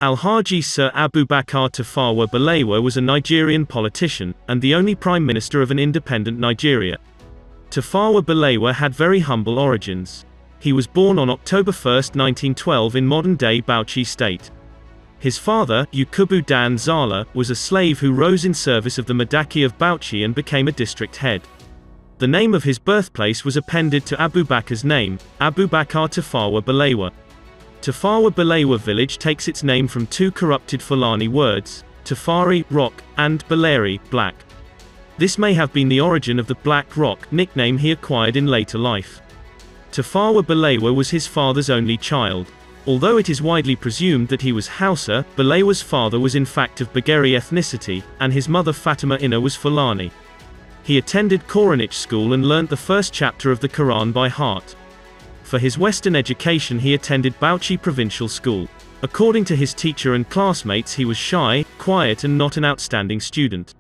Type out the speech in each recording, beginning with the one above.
Alhaji Sir Abubakar Tafawa Balewa was a Nigerian politician, and the only prime minister of an independent Nigeria. Tafawa Balewa had very humble origins. He was born on October 1, 1912 in modern-day Bauchi State. His father, Yakubu Dan Zala, was a slave who rose in service of the Madaki of Bauchi and became a district head. The name of his birthplace was appended to Abubakar's name, Abubakar Tafawa Balewa. Tafawa Balewa village takes its name from two corrupted Fulani words, Tafari, rock, and Baleri, black. This may have been the origin of the Black Rock nickname he acquired in later life. Tafawa Balewa was his father's only child. Although it is widely presumed that he was Hausa, Balewa's father was in fact of Bageri ethnicity, and his mother Fatima Inna was Fulani. He attended Koranich school and learnt the first chapter of the Quran by heart. For his Western education he attended Bauchi Provincial School. According to his teacher and classmates he was shy, quiet and not an outstanding student.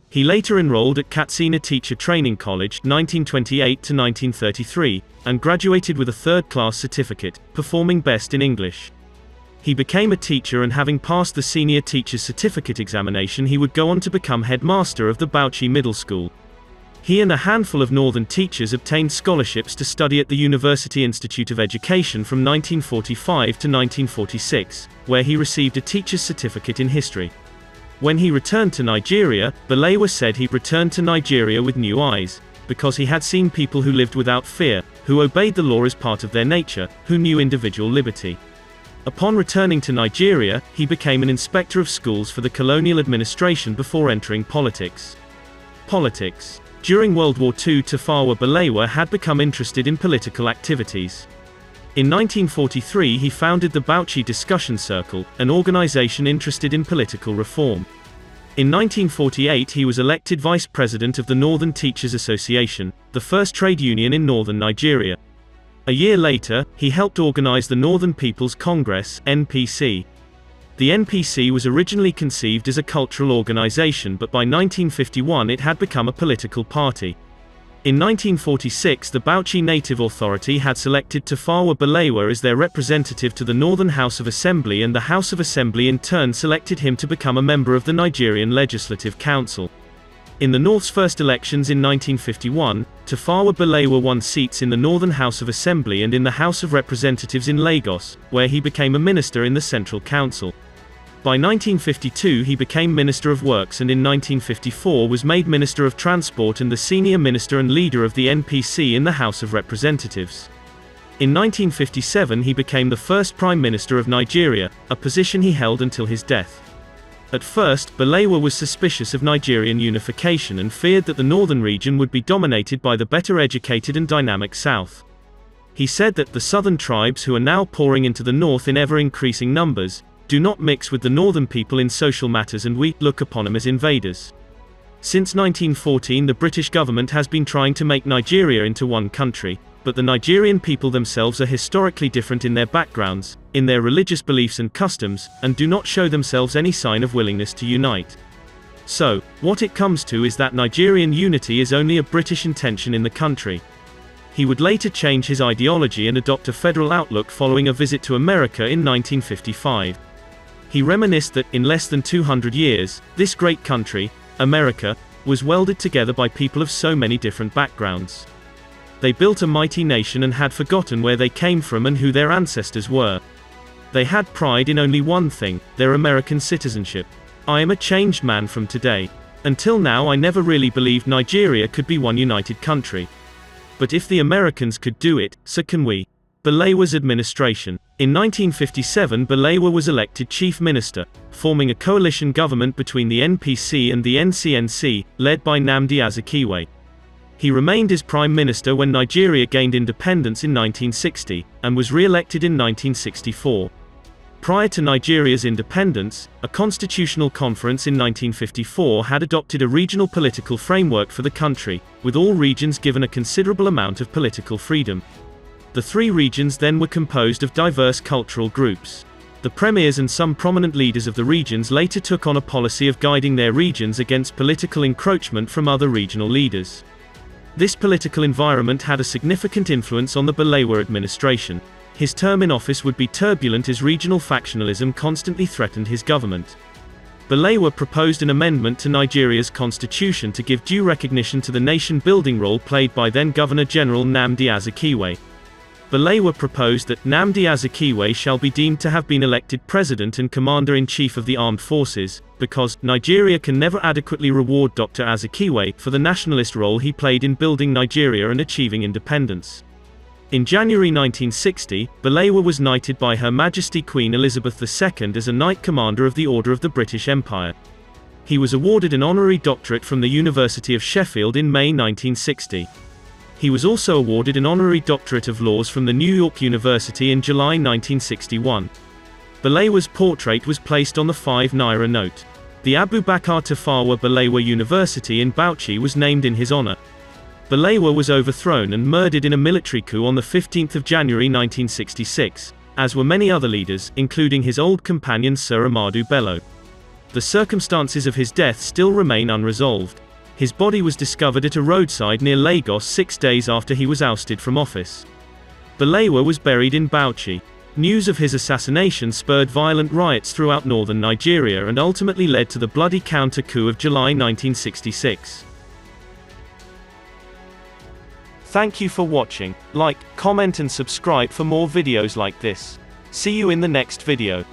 He later enrolled at Katsina Teacher Training College 1928 to 1933, and graduated with a third-class certificate, performing best in English. He became a teacher and having passed the Senior Teacher's Certificate examination he would go on to become headmaster of the Bauchi Middle School. He and a handful of northern teachers obtained scholarships to study at the University Institute of Education from 1945 to 1946, where he received a teacher's certificate in history. When he returned to Nigeria, Balewa said he returned to Nigeria with new eyes, because he had seen people who lived without fear, who obeyed the law as part of their nature, who knew individual liberty. Upon returning to Nigeria, he became an inspector of schools for the colonial administration before entering politics. During World War II, Tafawa Balewa had become interested in political activities. In 1943 he founded the Bauchi Discussion Circle, an organization interested in political reform. In 1948 he was elected vice president of the Northern Teachers Association, the first trade union in northern Nigeria. A year later, he helped organize the Northern People's Congress (NPC). The NPC was originally conceived as a cultural organization, but by 1951 it had become a political party. In 1946 the Bauchi Native Authority had selected Tafawa Balewa as their representative to the Northern House of Assembly, and the House of Assembly in turn selected him to become a member of the Nigerian Legislative Council. In the North's first elections in 1951, Tafawa Balewa won seats in the Northern House of Assembly and in the House of Representatives in Lagos, where he became a minister in the Central Council. By 1952 he became Minister of Works, and in 1954 was made Minister of Transport and the senior minister and leader of the NPC in the House of Representatives. In 1957 he became the first Prime Minister of Nigeria, a position he held until his death. At first, Balewa was suspicious of Nigerian unification and feared that the northern region would be dominated by the better educated and dynamic south. He said that the southern tribes, who are now pouring into the north in ever-increasing numbers, do not mix with the northern people in social matters and we look upon them as invaders. Since 1914 the British government has been trying to make Nigeria into one country, but the Nigerian people themselves are historically different in their backgrounds, in their religious beliefs and customs, and do not show themselves any sign of willingness to unite. So, what it comes to is that Nigerian unity is only a British intention in the country. He would later change his ideology and adopt a federal outlook following a visit to America in 1955. He reminisced that, in less than 200 years, this great country, America, was welded together by people of so many different backgrounds. They built a mighty nation and had forgotten where they came from and who their ancestors were. They had pride in only one thing, their American citizenship. I am a changed man from today. Until now I never really believed Nigeria could be one united country. But if the Americans could do it, so can we. Balewa's administration. In 1957 Balewa was elected chief minister, forming a coalition government between the NPC and the NCNC, led by Nnamdi Azikiwe. He remained as prime minister when Nigeria gained independence in 1960, and was re-elected in 1964. Prior to Nigeria's independence, a constitutional conference in 1954 had adopted a regional political framework for the country, with all regions given a considerable amount of political freedom. The three regions then were composed of diverse cultural groups. The premiers and some prominent leaders of the regions later took on a policy of guiding their regions against political encroachment from other regional leaders. This political environment had a significant influence on the Balewa administration. His term in office would be turbulent as regional factionalism constantly threatened his government. Balewa proposed an amendment to Nigeria's constitution to give due recognition to the nation-building role played by then-Governor-General Nnamdi Azikiwe. Balewa proposed that Nnamdi Azikiwe shall be deemed to have been elected president and commander-in-chief of the armed forces, because Nigeria can never adequately reward Dr. Azikiwe for the nationalist role he played in building Nigeria and achieving independence. In January 1960, Balewa was knighted by Her Majesty Queen Elizabeth II as a Knight Commander of the Order of the British Empire. He was awarded an honorary doctorate from the University of Sheffield in May 1960. He was also awarded an honorary doctorate of laws from the New York University in July 1961. Balewa's portrait was placed on the 5 Naira note. The Abubakar Tafawa Balewa University in Bauchi was named in his honor. Balewa was overthrown and murdered in a military coup on 15 January 1966, as were many other leaders, including his old companion Sir Amadu Bello. The circumstances of his death still remain unresolved. His body was discovered at a roadside near Lagos 6 days after he was ousted from office. Balewa was buried in Bauchi. News of his assassination spurred violent riots throughout northern Nigeria and ultimately led to the bloody counter-coup of July 1966. Thank you for watching. Like, comment and subscribe for more videos like this. See you in the next video.